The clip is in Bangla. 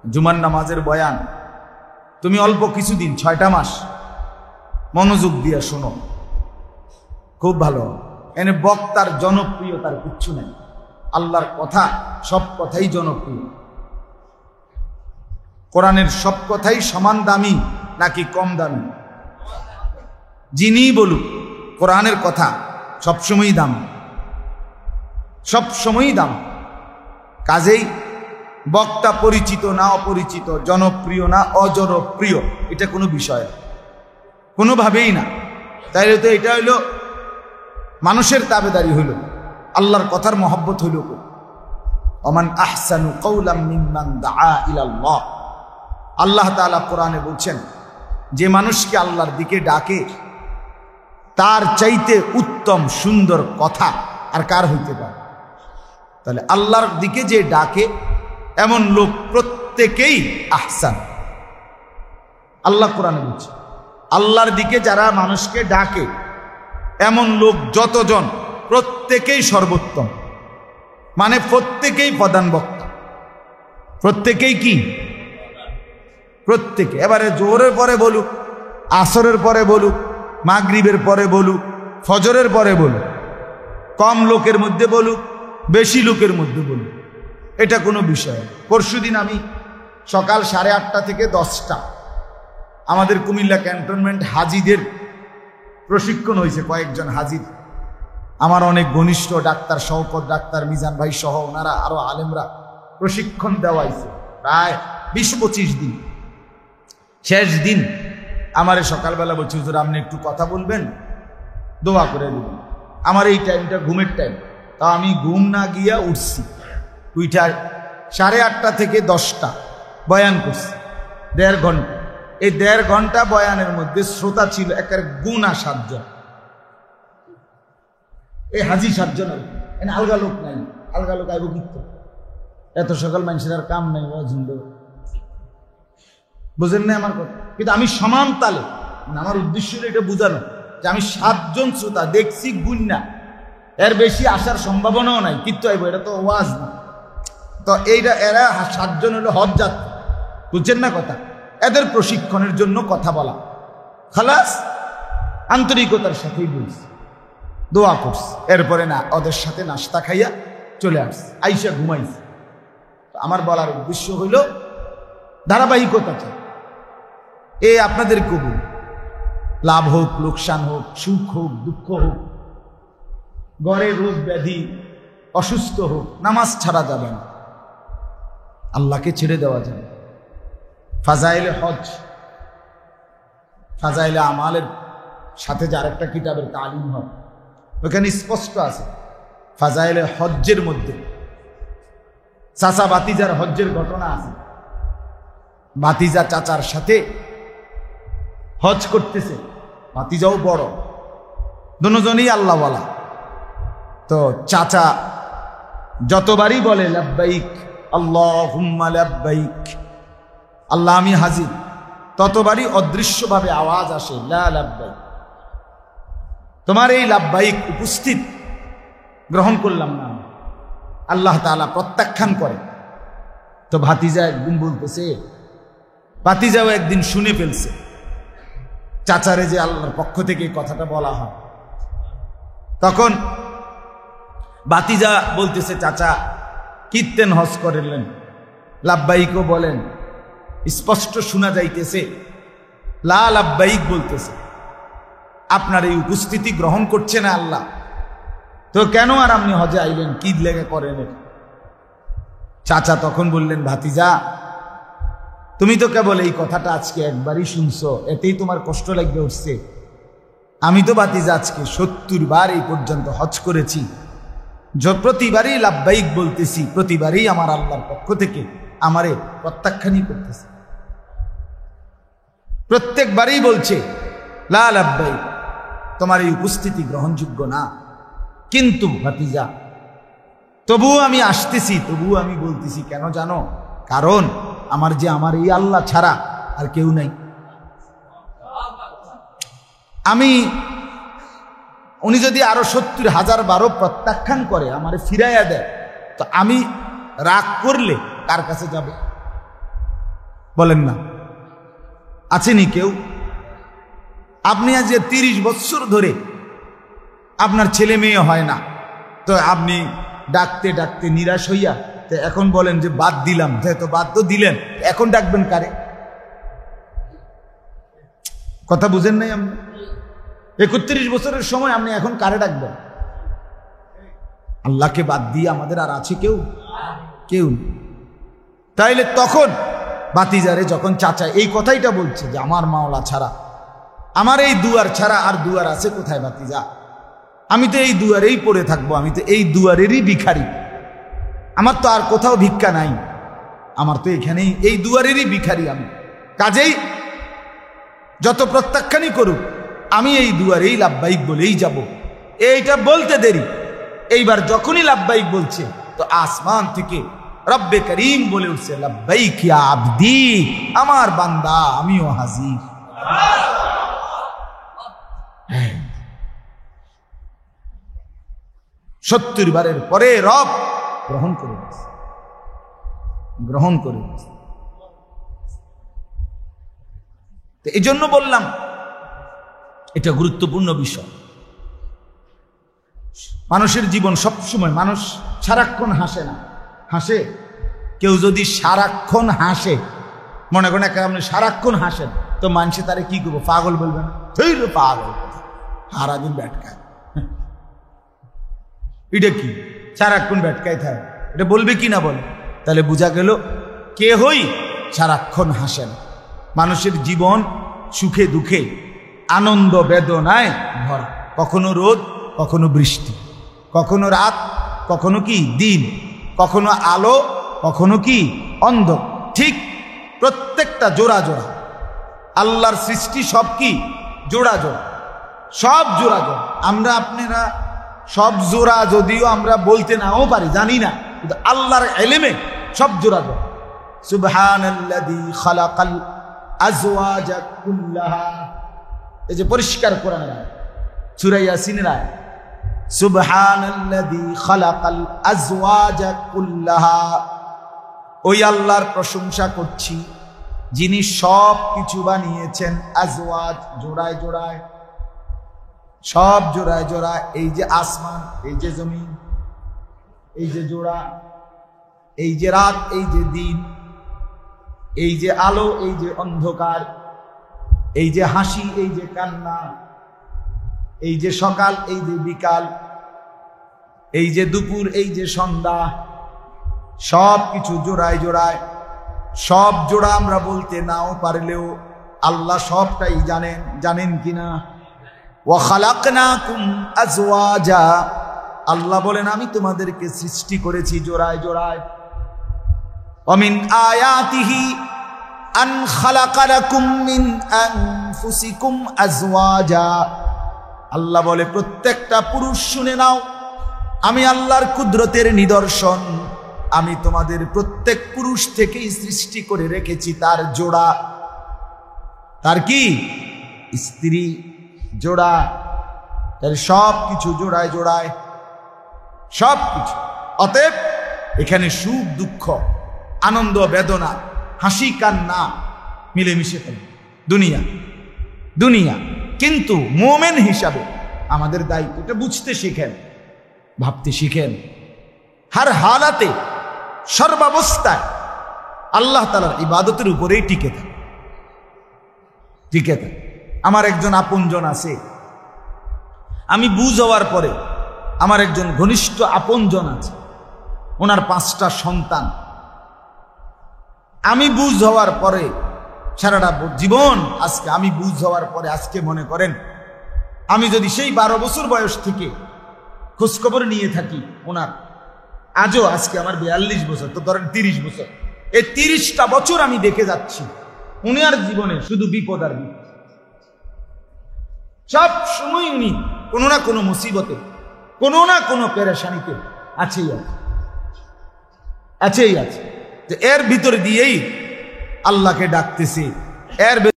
জুমার নামাজের বয়ান তুমি অল্প কিছুদিন 6টা মাস মনোযোগ দিয়ে শোনো, খুব ভালো। এনে বক্তার জনপ্রিয়তার কিচ্ছু নেই, আল্লাহর কথা সব কথাই জনপ্রিয়। কোরআনের সব কথাই সমান দামি নাকি কম দামি? যিনি বলুক কোরআনের কথা সবসময়ই দাম, সবসময়ই দাম। কাজেই বক্তা পরিচিত না অপরিচিত, জনপ্রিয় না অজনপ্রিয়, এটা কোনো বিষয় কোনোভাবেই না। তাইলে তো এটা হইল মানুষের তাবেদারি হইল, আল্লাহর কথার মহব্বত হইল। ওমান আহসানু কাওলাম মিম্মান দাআ ইলাল্লাহ, আল্লাহ তাআলা কোরআনে বলছেন যে মানুষকে আল্লাহর দিকে ডাকে তার চাইতে উত্তম সুন্দর কথা আর কার হইতে পারে? তাহলে আল্লাহর দিকে যে ডাকে এমন লোক প্রত্যেকেই আহসান। আল্লাহ কোরআনে বলছে আল্লাহর দিকে যারা মানুষকে ডাকে এমন লোক যতজন প্রত্যেকেই সর্বোত্তম, মানে প্রত্যেকেই প্রধান বক্তা, প্রত্যেকেই কি? প্রত্যেকে। এবারে জোহরের পরে বলুক, আসরের পরে বলুক, মাগরিবের পরে বলুক, ফজরের পরে বলুক, কম লোকের মধ্যে বলুক, বেশি লোকের মধ্যে বলুক, এটা কোনো বিষয়। পরশুদিন আমি সকাল 8:30 থেকে 10টা আমাদের কুমিল্লা ক্যান্টনমেন্ট হাজিদের প্রশিক্ষণ হয়েছে। কয়েকজন হাজির আমার অনেক ঘনিষ্ঠ, ডাক্তার শওকত, ডাক্তার মিজান ভাই সহ ওনারা আরো আলেমরা প্রশিক্ষণ দেওয়া হয়েছে প্রায় 20-25 দিন। শেষ দিন আমারে সকালবেলা বলছি, হুজুর আপনি একটু কথা বলবেন, দোয়া করে দিবেন। আমার এই টাইমটা ঘুমের টাইম, তা আমি ঘুম না গিয়া উঠছি, উইটা 8:30 থেকে 10টা বয়ান করছি 1.5 ঘন্টা। এই 1.5 ঘন্টা বয়ানের মধ্যে শ্রোতা ছিল একের গুণা 7 জন, এই হাজি 7 জন। এনে আলগা লোক নাই, আলগা লোক আইব কিন্তু এত সকাল মানুষের আর কাম নাই, বুঝেন না আমার কথা? কিন্তু আমি সমান তালে, আমার উদ্দেশ্য এটা বোঝানো যে আমি 7 জন শ্রোতা দেখছি, গুণ না, এর বেশি আসার সম্ভাবনাও নাই, কিন্তু আইব, এটা তো ওয়াজ না। তো এইটা এরা 7 জন হলো হজ যাত্রী, বুঝছেন না কথা? এদের প্রশিক্ষণের জন্য কথা বলা, খালাস আন্তরিকতার সাথেই বলছি, দোয়া করছি। এরপরে না ওদের সাথে নাস্তা খাইয়া চলে আসছি, আইসা ঘুমাইছি। আমার বলার উদ্দেশ্য হইল ধারাবাহিকতা চাই। এ আপনাদের কবুল, লাভ হোক লোকসান হোক, সুখ হোক দুঃখ হোক, ঘরে রোগ ব্যাধি, অসুস্থ হোক, নামাজ ছাড়া যাবে না, আল্লাহকে ছেড়ে দেওয়া যাবে। ফাজাইলে হজ, ফাজাইলে আমালের সাথে যে আরেকটা কিতাবের তালিম হয়, ওখানে স্পষ্ট আছে ফাজাইলে হজ্জের মধ্যে চাচা বাতিজার হজ্জের ঘটনা আছে। বাতিজা চাচার সাথে হজ করতেছে, বাতিজাও বড়, দুজনেই আল্লাহওয়ালা। তো চাচা যতবারই বলে লাব্বাইক আল্লাহুম্মা লাব্বাইক, আল্লাহ আমি হাজির, ততবারই অদৃশ্যভাবে আওয়াজ আসে লা লাব্বাইক, তোমার এই লাব্বাইক উপস্থিত গ্রহণ করলাম না। আল্লাহ তাআলা প্রত্যাখ্যান করে। তো ভাতিজা একদিন বলতেছে, ভাতিজাও একদিন শুনে ফেলছে চাচারে যে আল্লাহর পক্ষ থেকে এই কথাটা বলা হয়। তখন ভাতিজা বলতেছে, চাচা কীর্তেন হজ করলেন, লাব্বাইকও বলেন, স্পষ্ট শোনা যাইতেছে লা লাব্বাইক বলতেছে, আপনার এই উপস্থিতি গ্রহণ করছে না আল্লাহ, তো কেন আর আপনি হজে আইলেন, কি লেগে করেন? চাচা তখন বললেন, ভাতিজা তুমি তো কেবল এই কথাটা আজকে একবারই শুনছো, এতেই তোমার কষ্ট লাগবে উঠছে। আমি তো ভাতিজা আজকে 70 বার এই পর্যন্ত হজ করেছি, প্রতিবারই লাব্বাইক বলতেছি, প্রতিবারই আমার আল্লাহর পক্ষ থেকে আমারে প্রত্যাখ্যানই করতেছে, প্রত্যেকবারই বলছে লা লাব্বাইক, তোমার এই উপস্থিতি গ্রহণযোগ্য না। কিন্তু ভাতিজা তবুও আমি আসতেছি, তবুও আমি বলতেছি, কেন জানো? কারণ আমার এই আল্লাহ ছাড়া আর কেউ নাই। উনি যদি আরো 70,000 বারও প্রত্যাখ্যান করে আমারে ফিরাইয়া দেয়, তো আমি রাগ করলে কার কাছে যাব? বলেন না, আছেনি কেউ? আপনি আজ 30 বছর ধরে আপনার ছেলে মেয়ে হয় না, তো আপনি ডাকতে ডাকতে নিরাশ হইয়া তো এখন বলেন যে বাদ দিলাম, তো বাদ তো দিলেন, এখন ডাকবেন কারে? কথা বুঝেন নাই আপনি? 31 বছরের সময় আপনি এখন কারে ডাকবেন? আল্লাহকে বাদ দিয়ে আমাদের আর আছে কেউ? কেউ। তাইলে তখন বাতিজারে যখন চাচা এই কথাইটা বলছে যে আমার মাওলা ছাড়া, আমার এই দুয়ার ছাড়া আর দুয়ার আছে কোথায় বাতিজা? আমি তো এই দুয়ারেই পড়ে থাকবো, আমি তো এই দুয়ারেরই ভিখারি, আমার তো আর কোথাও ভিক্ষা নাই, আমার তো এখানেই এই দুয়ারেরই ভিখারি আমি। কাজেই যত প্রত্যাখ্যানই করুক আমি এই দুয়ারেই লাব্বাইক বলেই যাব। এইটা বলতে দেরি, এইবার যখনই লাব্বাইক বলছে তো আসমান থেকে রব্বে করিম বলে উঠছে, লাব্বাইক ইয়া আবদি, আমার বান্দা আমিও হাজির। 70 বারের পরে রব গ্রহণ করে নিয়েছে, গ্রহণ করে নিয়েছে। তো এই জন্য বললাম এটা গুরুত্বপূর্ণ বিষয়। মানুষের জীবন সবসময়, মানুষ সারাক্ষণ হাসে না। হাসে কেউ যদি সারাক্ষণ হাসে, মনে করেন আপনি সারাক্ষণ হাসেন, তো মানুষে তারে কি করবো? পাগল বলবে না? পাগল, সারাদিন ব্যাটকায়, এটা কি সারাক্ষণ ব্যাটকায় থাকে, এটা বলবে কি না বলে? তাহলে বোঝা গেল কেহই সারাক্ষণ হাসেন। মানুষের জীবন সুখে দুঃখে আনন্দ বেদনায় ভরা, কখনো রোদ কখনো বৃষ্টি, কখনো রাত কখনো কি দিন, কখনো আলো কখনো কি অন্ধ, ঠিক প্রত্যেকটা জোড়া জোড়া। আল্লাহর সৃষ্টি সব কি জোড়া জোড়া, সব জোড়া জোড়া। আমরা আপনারা সব জোড়া যদিও আমরা বলতে নাও পারি, জানি না, কিন্তু আল্লাহর ইলমে সব জোড়া জোড়া। সুবহানাল্লাযী খালাকাল আজওয়াজা কুল্লাহা, এই যে পরিষ্কার কোরআনের আয়াত, সূরা ইয়াসিনের আয়াত, সুবহানাল্লাযী খালাকাল আজওয়াজা কুল্লাহা। ওই আল্লাহর প্রশংসা করছি যিনি সব কিছু বানিয়েছেন আজওয়াজ, জোড়ায় জোড়ায়, সব জোড়ায় জোড়ায়। এই যে আসমান, এই যে জমিন, এই যে জোড়া, এই যে রাত, এই যে দিন, এই যে আলো, এই যে অন্ধকার, এই যে হাসি, এই যে কান্না, এই যে সকাল, এই যে বিকাল, এই যে দুপুর, এই যে সন্ধ্যা, সব কিছু জোড়ায় জোড়ায়। সব জোড়া আমরা বলতে নাও পারলেও আল্লাহ সবটাই জানেন, জানেন কিনা? ওয়া খালাকনাকুম আজওয়াজা, আল্লাহ বলেন আমি তোমাদেরকে সৃষ্টি করেছি জোড়ায় জোড়ায়। ওয়া মিন আয়াতিহি আন খালাকা লাকুম মিন আনফুসিকুম আজওয়াজা, আল্লাহ বলে প্রত্যেকটা পুরুষ শুনে নাও, আমি আল্লাহর কুদরতের নিদর্শন, আমি তোমাদের প্রত্যেক পুরুষ থেকেই সৃষ্টি করে রেখেছি তার জোড়া, তার কি স্ত্রী জোড়া। তার সব কিছু জোড়ায় জোড়ায়, সব কিছু। অতএব এখানে সুখ দুঃখ, আনন্দ বেদনা, হাসি কান্না মিলেমিশে থাকে দুনিয়া দুনিয়া। কিন্তু মোমেন হিসাবে আমাদের দায়িত্ব, এটা বুঝতে শিখেন, ভাবতে শিখেন, হার হালাতে সর্বাবস্থায় আল্লাহ তাআলার ইবাদতের উপরেই টিকে থাকে, টিকে থাকে। আমার একজন আপনজন আছে, আমি বুঝ হওয়ার পরে আমার একজন ঘনিষ্ঠ আপনজন আছে, ওনার 5টা সন্তান। আমি বুঝ হওয়ার পরে সারাটা জীবন, আজকে আমি বুঝ হওয়ার পরে আজকে মনে করেন আমি যদি সেই 12 বছর বয়স থেকে খোঁজখবর নিয়ে থাকি ওনার, আজও আজকে আমার 42 বছর, তো ধরেন 30 বছর, এই 30টা বছর আমি দেখে যাচ্ছি উনার জীবনে শুধু বিপদ আর বিপদ। সব সময় উনি কোনো না কোনো মুসিবতে, কোনো না কোনো পেরেশানিতে আছেই আছে, আছেই আছে। এর ভিতর দিয়েই আল্লাহকে ডাকতেছে, এর